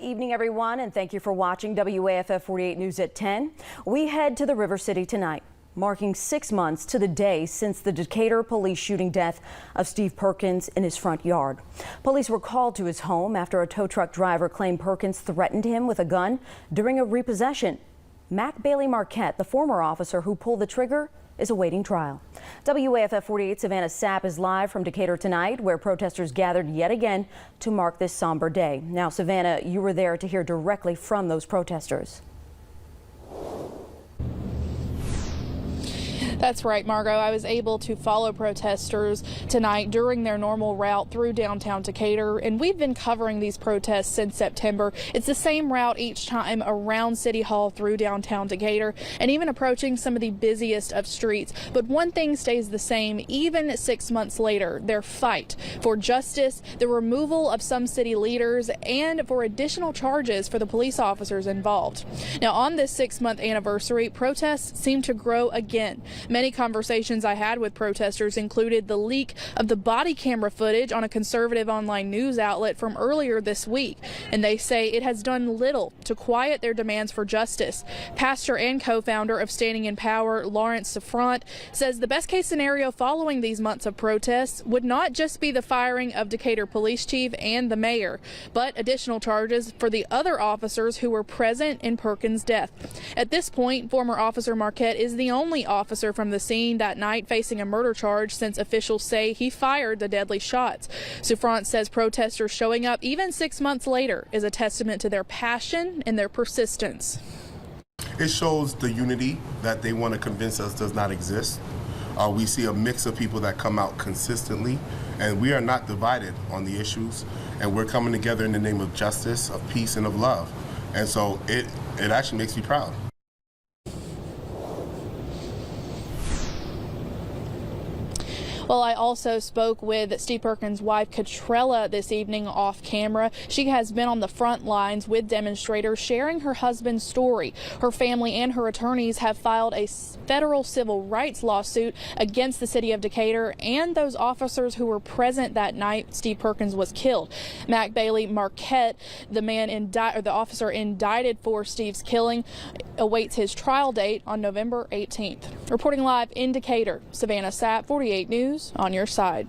Evening, everyone, and thank you for watching WAFF 48 News at 10. We head to the River City tonight, marking 6 months to the day since the Decatur police shooting death of Steve Perkins in his front yard. Police were called to his home after a tow truck driver claimed Perkins threatened him with a gun during a repossession. Mac Bailey Marquette, the former officer who pulled the trigger, is awaiting trial. WAFF 48 Savannah Sapp is live from Decatur tonight, where protesters gathered yet again to mark this somber day. Now, Savannah, you were there to hear directly from those protesters. That's right, Margot. I was able to follow protesters tonight during their normal route through downtown Decatur, and we've been covering these protests since September. It's the same route each time around City Hall through downtown Decatur and even approaching some of the busiest of streets. But one thing stays the same even 6 months later: their fight for justice, the removal of some city leaders, and for additional charges for the police officers involved. Now, on this 6-month anniversary, protests seem to grow again. Many conversations I had with protesters included the leak of the body camera footage on a conservative online news outlet from earlier this week, and they say it has done little to quiet their demands for justice. Pastor and co-founder of Standing in Power, Lawrence Safront, says the best case scenario following these months of protests would not just be the firing of Decatur Police Chief and the mayor, but additional charges for the other officers who were present in Perkins' death. At this point, former Officer Marquette is the only officer from the scene that night facing a murder charge, since officials say he fired the deadly shots. Safront says protesters showing up even 6 months later is a testament to their passion and their persistence. It shows the unity that they want to convince us does not exist. We see a mix of people that come out consistently, and we are not divided on the issues, and we're coming together in the name of justice, of peace, and of love. And so it actually makes me proud. Well, I also spoke with Steve Perkins' wife, Katella, this evening off camera. She has been on the front lines with demonstrators sharing her husband's story. Her family and her attorneys have filed a federal civil rights lawsuit against the city of Decatur and those officers who were present that night Steve Perkins was killed. Mac Bailey Marquette, the officer indicted for Steve's killing, awaits his trial date on November 18th. Reporting live in Decatur, Savannah Sapp, 48 News, on your side.